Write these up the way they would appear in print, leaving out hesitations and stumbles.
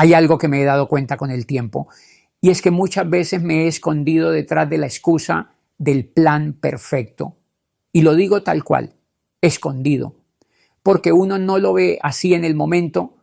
Hay algo que me he dado cuenta con el tiempo, y es que muchas veces me he escondido detrás de la excusa del plan perfecto. Y lo digo tal cual, escondido, porque uno no lo ve así en el momento.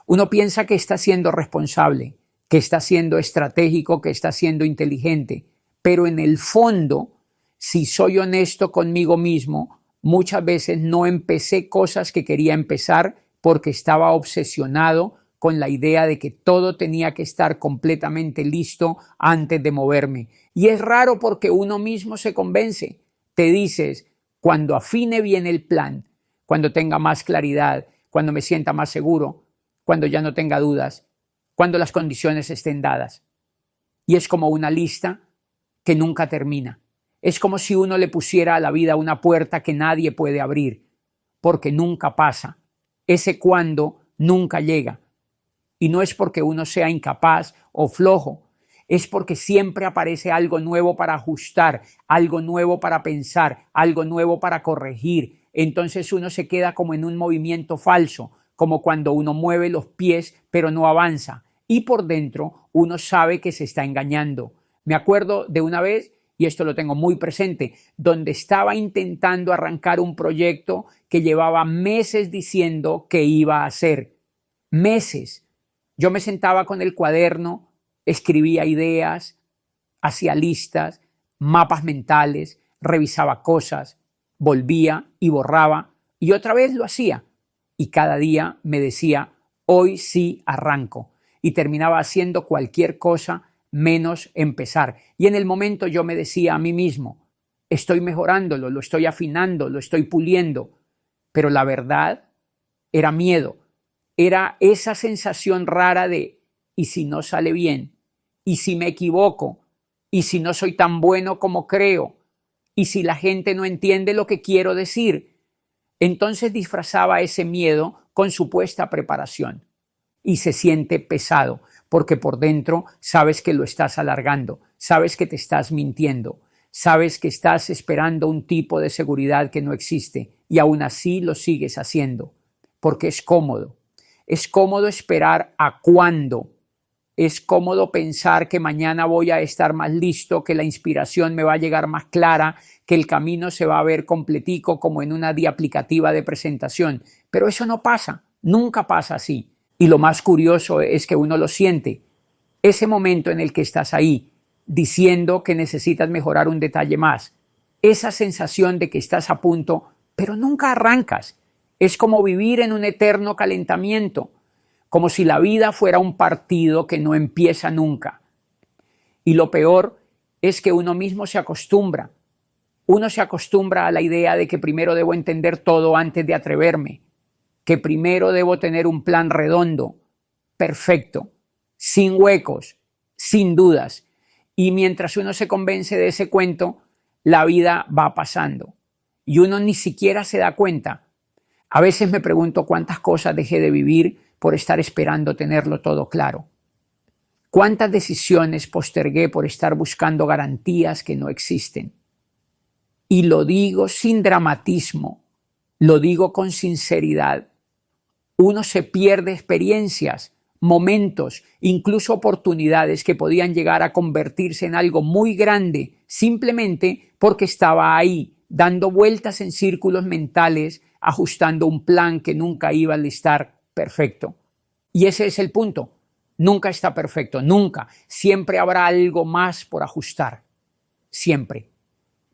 Uno piensa que está siendo responsable, que está siendo estratégico, que está siendo inteligente, pero en el fondo, si soy honesto conmigo mismo, muchas veces no empecé cosas que quería empezar porque estaba obsesionado con la idea de que todo tenía que estar completamente listo antes de moverme. Y es raro porque uno mismo se convence. Te dices, cuando afine bien el plan, cuando tenga más claridad, cuando me sienta más seguro, cuando ya no tenga dudas, cuando las condiciones estén dadas. Y es como una lista que nunca termina. Es como si uno le pusiera a la vida una puerta que nadie puede abrir, porque nunca pasa. Ese cuándo nunca llega. Y no es porque uno sea incapaz o flojo, es porque siempre aparece algo nuevo para ajustar, algo nuevo para pensar, algo nuevo para corregir. Entonces uno se queda como en un movimiento falso, como cuando uno mueve los pies pero no avanza. Y por dentro uno sabe que se está engañando. Me acuerdo de una vez, y esto lo tengo muy presente, donde estaba intentando arrancar un proyecto que llevaba meses diciendo que iba a hacer. Meses. Yo me sentaba con el cuaderno, escribía ideas, hacía listas, mapas mentales, revisaba cosas, volvía y borraba y otra vez lo hacía. Y cada día me decía, hoy sí arranco. Y terminaba haciendo cualquier cosa menos empezar. Y en el momento yo me decía a mí mismo, estoy mejorándolo, lo estoy afinando, lo estoy puliendo. Pero la verdad era miedo. Era esa sensación rara de, ¿y si no sale bien? ¿Y si me equivoco? ¿Y si no soy tan bueno como creo? ¿Y si la gente no entiende lo que quiero decir? Entonces disfrazaba ese miedo con supuesta preparación. Y se siente pesado, porque por dentro sabes que lo estás alargando, sabes que te estás mintiendo, sabes que estás esperando un tipo de seguridad que no existe y aún así lo sigues haciendo, porque es cómodo. Es cómodo esperar a cuándo. Es cómodo pensar que mañana voy a estar más listo, que la inspiración me va a llegar más clara, que el camino se va a ver completico como en una diaplicativa de presentación. Pero eso no pasa, nunca pasa así. Y lo más curioso es que uno lo siente. Ese momento en el que estás ahí, diciendo que necesitas mejorar un detalle más, esa sensación de que estás a punto, pero nunca arrancas. Es como vivir en un eterno calentamiento, como si la vida fuera un partido que no empieza nunca. Y lo peor es que uno mismo se acostumbra. Uno se acostumbra a la idea de que primero debo entender todo antes de atreverme, que primero debo tener un plan redondo, perfecto, sin huecos, sin dudas. Y mientras uno se convence de ese cuento, la vida va pasando. Y uno ni siquiera se da cuenta. A veces me pregunto cuántas cosas dejé de vivir por estar esperando tenerlo todo claro. ¿Cuántas decisiones postergué por estar buscando garantías que no existen? Y lo digo sin dramatismo, lo digo con sinceridad. Uno se pierde experiencias, momentos, incluso oportunidades que podían llegar a convertirse en algo muy grande simplemente porque estaba ahí, dando vueltas en círculos mentales, ajustando un plan que nunca iba a estar perfecto. Y ese es el punto. Nunca está perfecto, nunca. Siempre habrá algo más por ajustar. Siempre.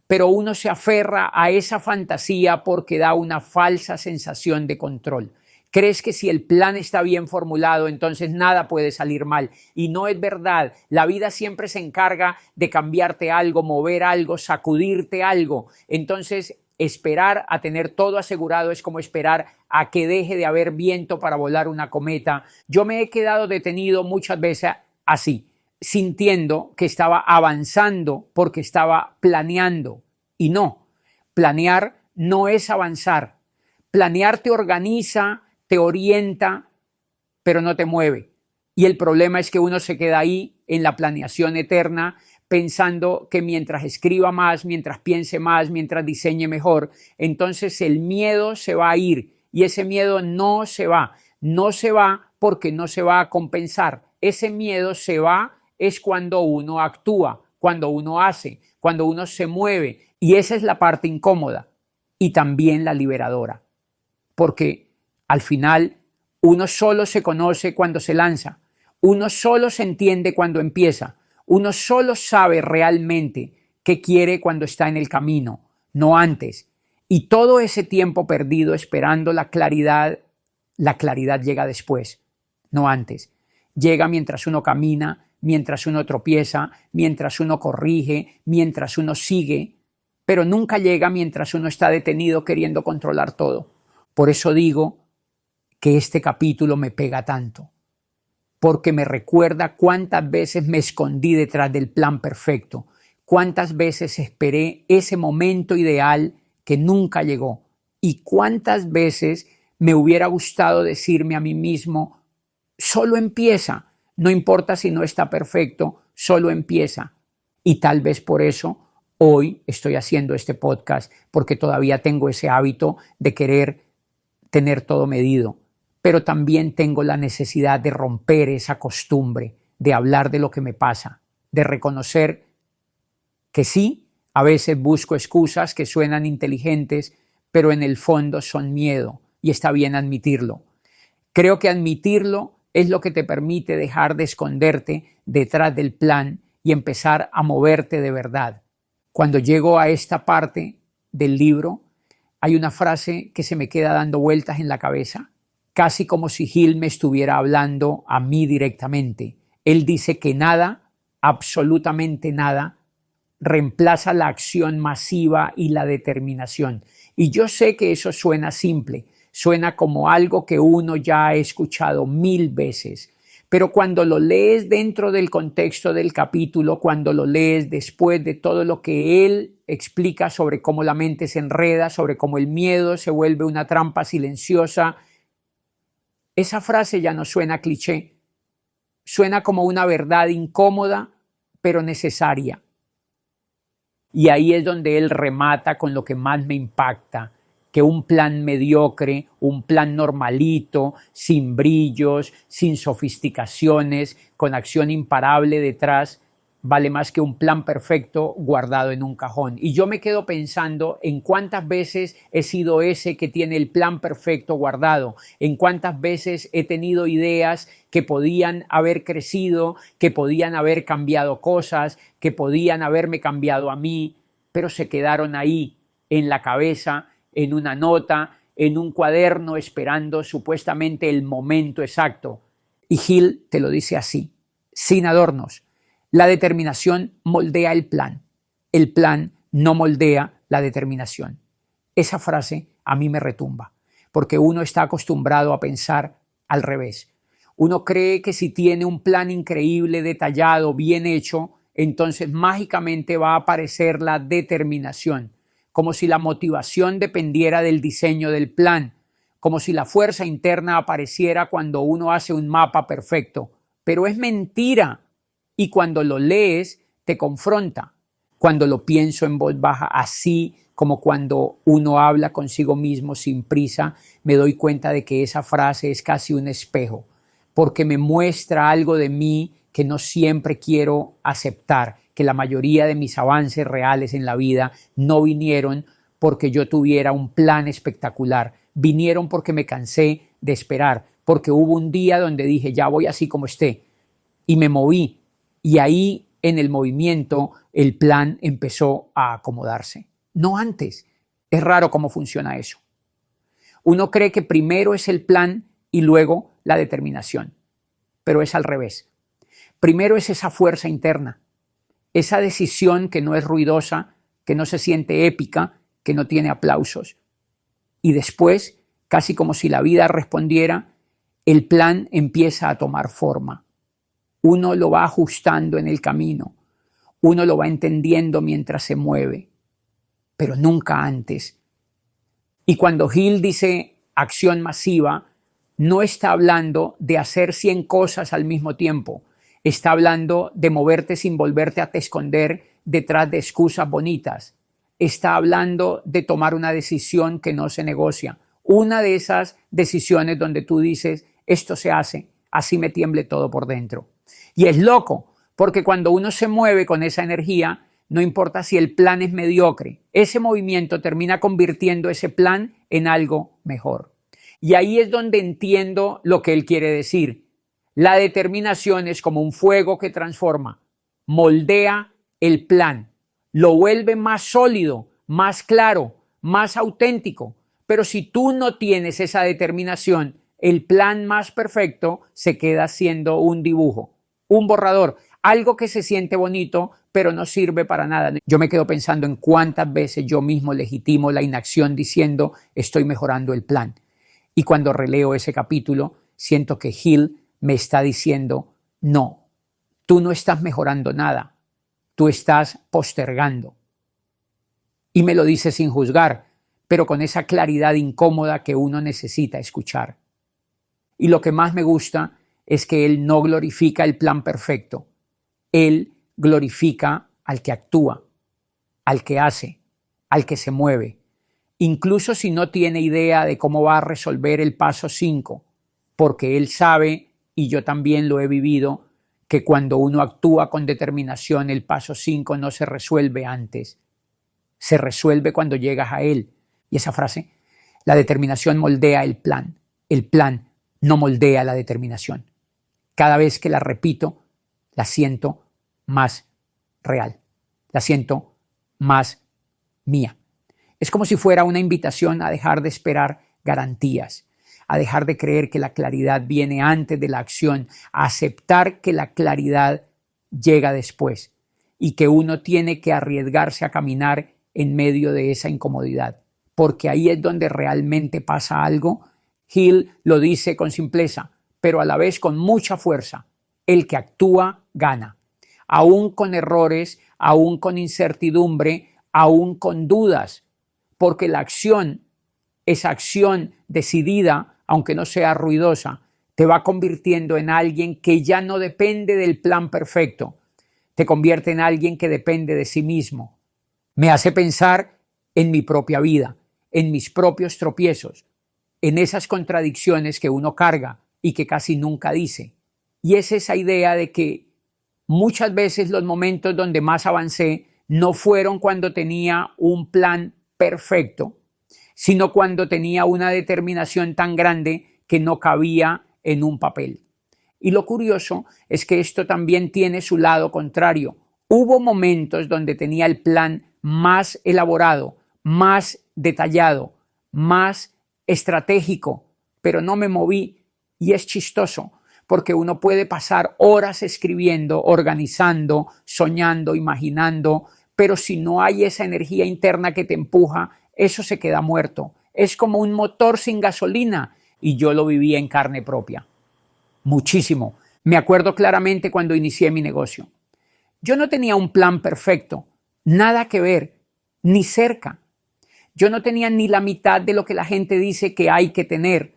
Pero uno se aferra a esa fantasía porque da una falsa sensación de control. Crees que si el plan está bien formulado, entonces nada puede salir mal. Y no es verdad. La vida siempre se encarga de cambiarte algo, mover algo, sacudirte algo. Entonces, esperar a tener todo asegurado es como esperar a que deje de haber viento para volar una cometa. Yo me he quedado detenido muchas veces así, sintiendo que estaba avanzando porque estaba planeando. Y no, planear no es avanzar. Planear te organiza, te orienta, pero no te mueve. Y el problema es que uno se queda ahí en la planeación eterna, pensando que mientras escriba más, mientras piense más, mientras diseñe mejor, entonces el miedo se va a ir. Y ese miedo no se va porque no se va a compensar. Ese miedo se va es cuando uno actúa, cuando uno hace, cuando uno se mueve. Y esa es la parte incómoda y también la liberadora. Porque al final uno solo se conoce cuando se lanza, uno solo se entiende cuando empieza, uno solo sabe realmente qué quiere cuando está en el camino, no antes. Y todo ese tiempo perdido esperando la claridad llega después, no antes. Llega mientras uno camina, mientras uno tropieza, mientras uno corrige, mientras uno sigue, pero nunca llega mientras uno está detenido queriendo controlar todo. Por eso digo que este capítulo me pega tanto, porque me recuerda cuántas veces me escondí detrás del plan perfecto, cuántas veces esperé ese momento ideal que nunca llegó y cuántas veces me hubiera gustado decirme a mí mismo, solo empieza, no importa si no está perfecto, solo empieza. Y tal vez por eso hoy estoy haciendo este podcast, porque todavía tengo ese hábito de querer tener todo medido, pero también tengo la necesidad de romper esa costumbre, de hablar de lo que me pasa, de reconocer que sí, a veces busco excusas que suenan inteligentes, pero en el fondo son miedo y está bien admitirlo. Creo que admitirlo es lo que te permite dejar de esconderte detrás del plan y empezar a moverte de verdad. Cuando llego a esta parte del libro, hay una frase que se me queda dando vueltas en la cabeza, casi como si Hill me estuviera hablando a mí directamente. Él dice que nada, absolutamente nada, reemplaza la acción masiva y la determinación. Y yo sé que eso suena simple, suena como algo que uno ya ha escuchado 1000 veces, pero cuando lo lees dentro del contexto del capítulo, cuando lo lees después de todo lo que él explica sobre cómo la mente se enreda, sobre cómo el miedo se vuelve una trampa silenciosa, esa frase ya no suena cliché, suena como una verdad incómoda, pero necesaria. Y ahí es donde él remata con lo que más me impacta, que un plan mediocre, un plan normalito, sin brillos, sin sofisticaciones, con acción imparable detrás, vale más que un plan perfecto guardado en un cajón. Y yo me quedo pensando en cuántas veces he sido ese que tiene el plan perfecto guardado, en cuántas veces he tenido ideas que podían haber crecido, que podían haber cambiado cosas, que podían haberme cambiado a mí, pero se quedaron ahí, en la cabeza, en una nota, en un cuaderno, esperando supuestamente el momento exacto. Y Hill te lo dice así, sin adornos. La determinación moldea el plan no moldea la determinación. Esa frase a mí me retumba, porque uno está acostumbrado a pensar al revés. Uno cree que si tiene un plan increíble, detallado, bien hecho, entonces mágicamente va a aparecer la determinación, como si la motivación dependiera del diseño del plan, como si la fuerza interna apareciera cuando uno hace un mapa perfecto. Pero es mentira. Y cuando lo lees, te confronta. Cuando lo pienso en voz baja, así como cuando uno habla consigo mismo sin prisa, me doy cuenta de que esa frase es casi un espejo, porque me muestra algo de mí que no siempre quiero aceptar, que la mayoría de mis avances reales en la vida no vinieron porque yo tuviera un plan espectacular, vinieron porque me cansé de esperar, porque hubo un día donde dije, ya voy así como esté, y me moví. Y ahí, en el movimiento, el plan empezó a acomodarse. No antes. Es raro cómo funciona eso. Uno cree que primero es el plan y luego la determinación. Pero es al revés. Primero es esa fuerza interna, esa decisión que no es ruidosa, que no se siente épica, que no tiene aplausos. Y después, casi como si la vida respondiera, el plan empieza a tomar forma. Uno lo va ajustando en el camino, uno lo va entendiendo mientras se mueve, pero nunca antes. Y cuando Hill dice acción masiva, no está hablando de hacer 100 cosas al mismo tiempo, está hablando de moverte sin volverte a te esconder detrás de excusas bonitas, está hablando de tomar una decisión que no se negocia, una de esas decisiones donde tú dices, esto se hace, así me tiemble todo por dentro. Y es loco, porque cuando uno se mueve con esa energía, no importa si el plan es mediocre, ese movimiento termina convirtiendo ese plan en algo mejor. Y ahí es donde entiendo lo que él quiere decir. La determinación es como un fuego que transforma, moldea el plan, lo vuelve más sólido, más claro, más auténtico. Pero si tú no tienes esa determinación, el plan más perfecto se queda siendo un dibujo, un borrador, algo que se siente bonito, pero no sirve para nada. Yo me quedo pensando en cuántas veces yo mismo legitimo la inacción diciendo estoy mejorando el plan. Y cuando releo ese capítulo, siento que Hill me está diciendo, no, tú no estás mejorando nada, tú estás postergando. Y me lo dice sin juzgar, pero con esa claridad incómoda que uno necesita escuchar. Y lo que más me gusta es que él no glorifica el plan perfecto, él glorifica al que actúa, al que hace, al que se mueve, incluso si no tiene idea de cómo va a resolver el paso 5, porque él sabe, y yo también lo he vivido, que cuando uno actúa con determinación, el paso 5 no se resuelve antes, se resuelve cuando llegas a él. Y esa frase, la determinación moldea el plan no moldea la determinación. Cada vez que la repito, la siento más real, la siento más mía. Es como si fuera una invitación a dejar de esperar garantías, a dejar de creer que la claridad viene antes de la acción, a aceptar que la claridad llega después y que uno tiene que arriesgarse a caminar en medio de esa incomodidad, porque ahí es donde realmente pasa algo. Hill lo dice con simpleza, pero a la vez con mucha fuerza. El que actúa gana, aún con errores, aún con incertidumbre, aún con dudas, porque la acción, esa acción decidida, aunque no sea ruidosa, te va convirtiendo en alguien que ya no depende del plan perfecto, te convierte en alguien que depende de sí mismo. Me hace pensar en mi propia vida, en mis propios tropiezos, en esas contradicciones que uno carga y que casi nunca dice. Y es esa idea de que muchas veces los momentos donde más avancé no fueron cuando tenía un plan perfecto, sino cuando tenía una determinación tan grande que no cabía en un papel. Y lo curioso es que esto también tiene su lado contrario. Hubo momentos donde tenía el plan más elaborado, más detallado, más estratégico, pero no me moví. Y es chistoso, porque uno puede pasar horas escribiendo, organizando, soñando, imaginando, pero si no hay esa energía interna que te empuja, eso se queda muerto. Es como un motor sin gasolina, y yo lo viví en carne propia. Muchísimo. Me acuerdo claramente cuando inicié mi negocio. Yo no tenía un plan perfecto, nada que ver, ni cerca. Yo no tenía ni la mitad de lo que la gente dice que hay que tener.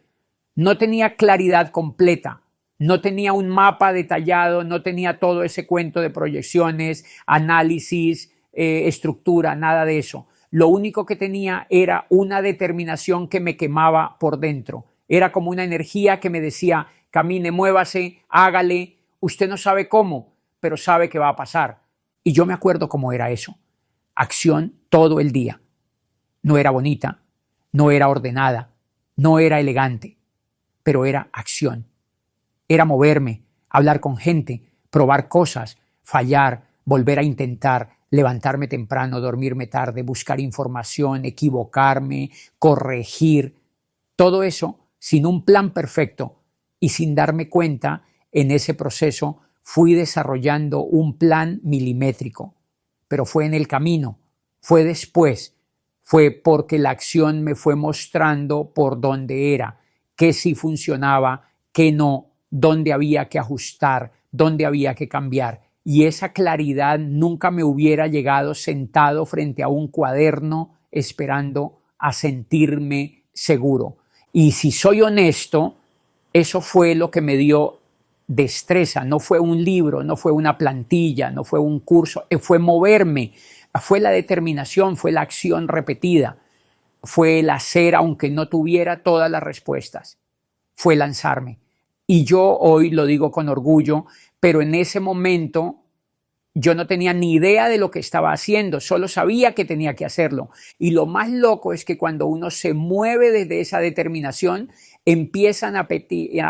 No tenía claridad completa, no tenía un mapa detallado, no tenía todo ese cuento de proyecciones, análisis, estructura, nada de eso. Lo único que tenía era una determinación que me quemaba por dentro. Era como una energía que me decía, camine, muévase, hágale. Usted no sabe cómo, pero sabe que va a pasar. Y yo me acuerdo cómo era eso. Acción todo el día. No era bonita, no era ordenada, no era elegante, pero era acción. Era moverme, hablar con gente, probar cosas, fallar, volver a intentar, levantarme temprano, dormirme tarde, buscar información, equivocarme, corregir. Todo eso sin un plan perfecto y sin darme cuenta, en ese proceso fui desarrollando un plan milimétrico. Pero fue en el camino, fue después, fue porque la acción me fue mostrando por dónde era, qué sí funcionaba, qué no, dónde había que ajustar, dónde había que cambiar. Y esa claridad nunca me hubiera llegado sentado frente a un cuaderno esperando a sentirme seguro. Y si soy honesto, eso fue lo que me dio destreza. No fue un libro, no fue una plantilla, no fue un curso, fue moverme. Fue la determinación, fue la acción repetida, fue el hacer aunque no tuviera todas las respuestas, fue lanzarme. Y yo hoy lo digo con orgullo, pero en ese momento yo no tenía ni idea de lo que estaba haciendo, solo sabía que tenía que hacerlo. Y lo más loco es que cuando uno se mueve desde esa determinación, empiezan a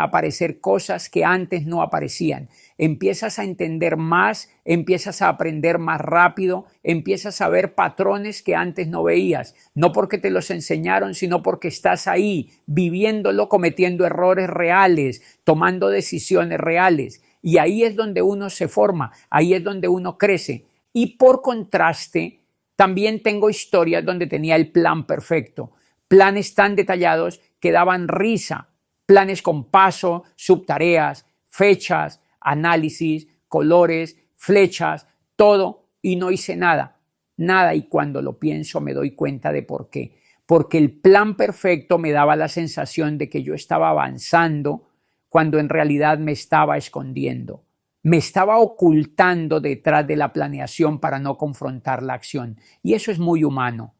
aparecer cosas que antes no aparecían. Empiezas a entender más, empiezas a aprender más rápido, empiezas a ver patrones que antes no veías. No porque te los enseñaron, sino porque estás ahí, viviéndolo, cometiendo errores reales, tomando decisiones reales. Y ahí es donde uno se forma, ahí es donde uno crece. Y por contraste, también tengo historias donde tenía el plan perfecto, planes tan detallados que daban risa, planes con paso, subtareas, fechas, análisis, colores, flechas, todo, y no hice nada, nada. Y cuando lo pienso me doy cuenta de por qué. Porque el plan perfecto me daba la sensación de que yo estaba avanzando, cuando en realidad me estaba escondiendo, me estaba ocultando detrás de la planeación para no confrontar la acción. Y eso es muy humano,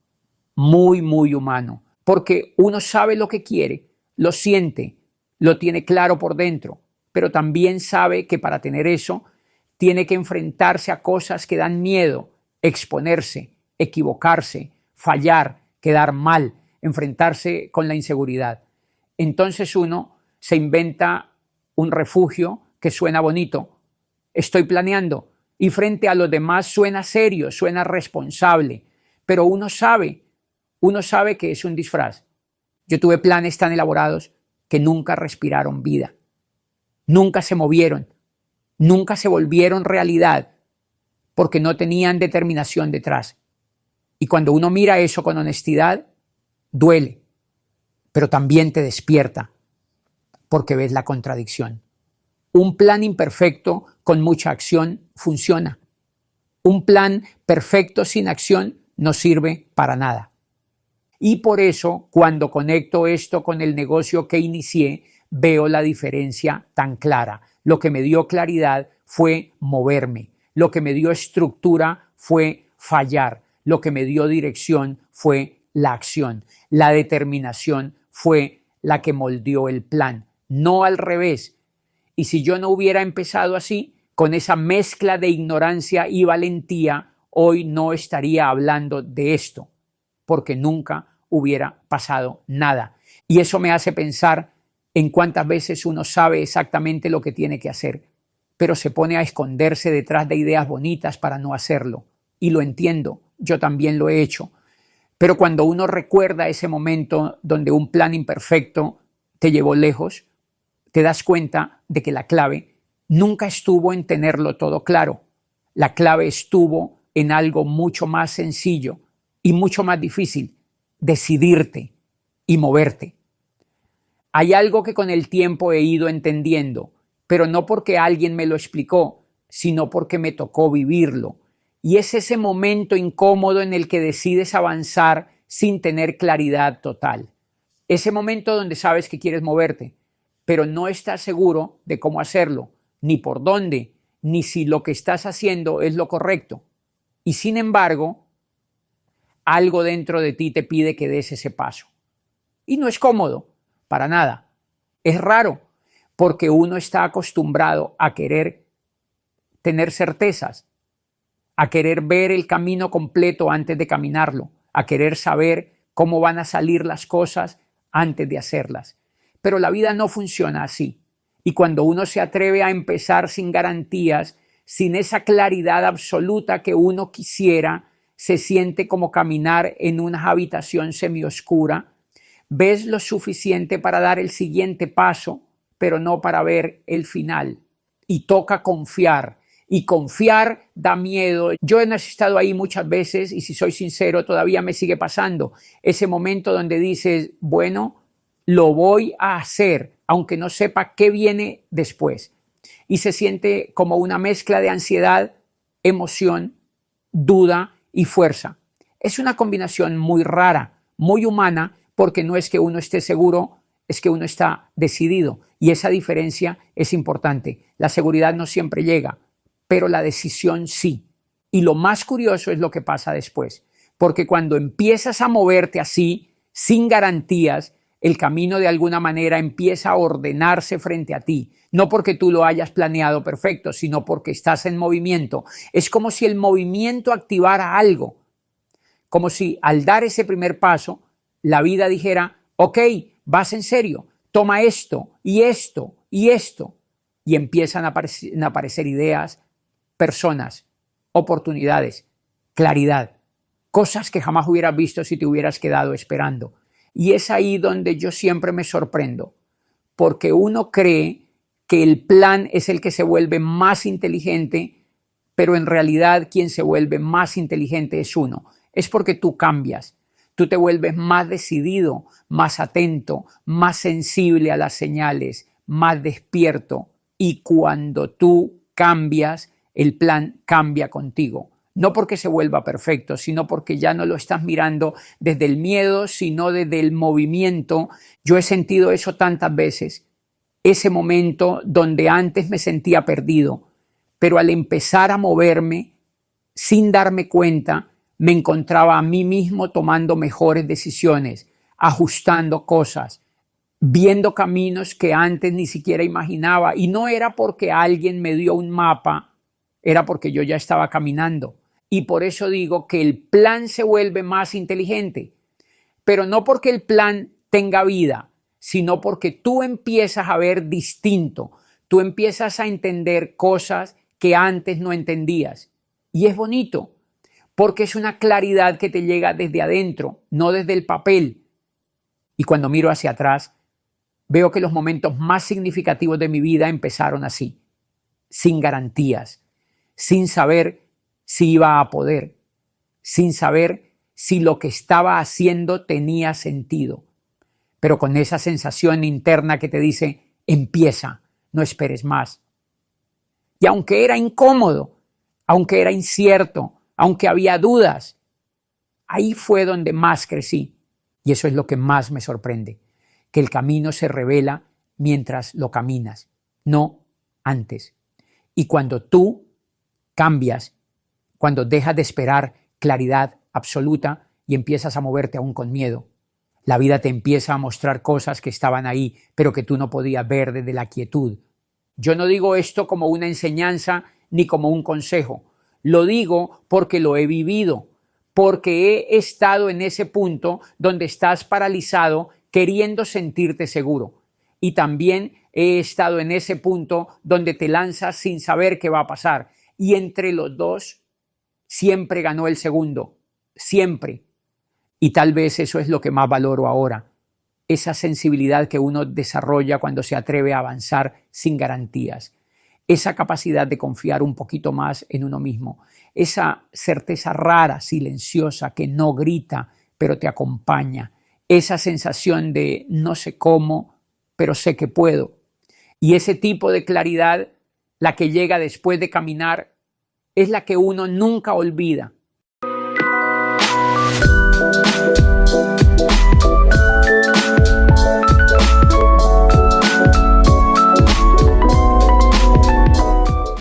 muy, muy humano, porque uno sabe lo que quiere, lo siente, lo tiene claro por dentro, pero también sabe que para tener eso tiene que enfrentarse a cosas que dan miedo, exponerse, equivocarse, fallar, quedar mal, enfrentarse con la inseguridad. Entonces uno se inventa un refugio que suena bonito. Estoy planeando y frente a los demás suena serio, suena responsable, pero uno sabe que es un disfraz. Yo tuve planes tan elaborados que nunca respiraron vida, nunca se movieron, nunca se volvieron realidad porque no tenían determinación detrás. Y cuando uno mira eso con honestidad, duele, pero también te despierta, porque ves la contradicción. Un plan imperfecto con mucha acción funciona. Un plan perfecto sin acción no sirve para nada. Y por eso, cuando conecto esto con el negocio que inicié, veo la diferencia tan clara. Lo que me dio claridad fue moverme. Lo que me dio estructura fue fallar. Lo que me dio dirección fue la acción. La determinación fue la que moldeó el plan. No al revés. Y si yo no hubiera empezado así, con esa mezcla de ignorancia y valentía, hoy no estaría hablando de esto, porque nunca hubiera pasado nada. Y eso me hace pensar en cuántas veces uno sabe exactamente lo que tiene que hacer, pero se pone a esconderse detrás de ideas bonitas para no hacerlo. Y lo entiendo, yo también lo he hecho. Pero cuando uno recuerda ese momento donde un plan imperfecto te llevó lejos, te das cuenta de que la clave nunca estuvo en tenerlo todo claro. La clave estuvo en algo mucho más sencillo y mucho más difícil: decidirte y moverte. Hay algo que con el tiempo he ido entendiendo, pero no porque alguien me lo explicó, sino porque me tocó vivirlo. Y es ese momento incómodo en el que decides avanzar sin tener claridad total. Ese momento donde sabes que quieres moverte, pero no estás seguro de cómo hacerlo, ni por dónde, ni si lo que estás haciendo es lo correcto. Y sin embargo, algo dentro de ti te pide que des ese paso. Y no es cómodo, para nada. Es raro, porque uno está acostumbrado a querer tener certezas, a querer ver el camino completo antes de caminarlo, a querer saber cómo van a salir las cosas antes de hacerlas. Pero la vida no funciona así. Y cuando uno se atreve a empezar sin garantías, sin esa claridad absoluta que uno quisiera, se siente como caminar en una habitación semioscura. Ves lo suficiente para dar el siguiente paso, pero no para ver el final. Y toca confiar. Y confiar da miedo. Yo he estado ahí muchas veces y si soy sincero, todavía me sigue pasando. Ese momento donde dices, bueno, lo voy a hacer, aunque no sepa qué viene después. Y se siente como una mezcla de ansiedad, emoción, duda y fuerza. Es una combinación muy rara, muy humana, porque no es que uno esté seguro, es que uno está decidido. Y esa diferencia es importante. La seguridad no siempre llega, pero la decisión sí. Y lo más curioso es lo que pasa después. Porque cuando empiezas a moverte así, sin garantías, El camino de alguna manera empieza a ordenarse frente a ti, no porque tú lo hayas planeado perfecto, sino porque estás en movimiento. Es como si el movimiento activara algo, como si al dar ese primer paso, la vida dijera, ok, vas en serio, toma esto y esto y esto. Y empiezan a aparecer ideas, personas, oportunidades, claridad, cosas que jamás hubieras visto si te hubieras quedado esperando. Y es ahí donde yo siempre me sorprendo, porque uno cree que el plan es el que se vuelve más inteligente, pero en realidad quien se vuelve más inteligente es uno. Es porque tú cambias, tú te vuelves más decidido, más atento, más sensible a las señales, más despierto. Y cuando tú cambias, el plan cambia contigo. No porque se vuelva perfecto, sino porque ya no lo estás mirando desde el miedo, sino desde el movimiento. Yo he sentido eso tantas veces, ese momento donde antes me sentía perdido, pero al empezar a moverme, sin darme cuenta, me encontraba a mí mismo tomando mejores decisiones, ajustando cosas, viendo caminos que antes ni siquiera imaginaba. Y no era porque alguien me dio un mapa, era porque yo ya estaba caminando. Y por eso digo que el plan se vuelve más inteligente, pero no porque el plan tenga vida, sino porque tú empiezas a ver distinto, tú empiezas a entender cosas que antes no entendías. Y es bonito, porque es una claridad que te llega desde adentro, no desde el papel. Y cuando miro hacia atrás, veo que los momentos más significativos de mi vida empezaron así, sin garantías, sin saber si iba a poder, sin saber si lo que estaba haciendo tenía sentido, pero con esa sensación interna que te dice, empieza, no esperes más. Y aunque era incómodo, aunque era incierto, aunque había dudas, ahí fue donde más crecí. Y eso es lo que más me sorprende, que el camino se revela mientras lo caminas, no antes. Y cuando tú cambias, cuando dejas de esperar claridad absoluta y empiezas a moverte aún con miedo, la vida te empieza a mostrar cosas que estaban ahí, pero que tú no podías ver desde la quietud. Yo no digo esto como una enseñanza ni como un consejo. Lo digo porque lo he vivido, porque he estado en ese punto donde estás paralizado queriendo sentirte seguro. Y también he estado en ese punto donde te lanzas sin saber qué va a pasar. Y entre los dos siempre ganó el segundo, siempre. Y tal vez eso es lo que más valoro ahora, esa sensibilidad que uno desarrolla cuando se atreve a avanzar sin garantías, esa capacidad de confiar un poquito más en uno mismo, esa certeza rara, silenciosa, que no grita, pero te acompaña, esa sensación de no sé cómo, pero sé que puedo. Y ese tipo de claridad, la que llega después de caminar, es la que uno nunca olvida,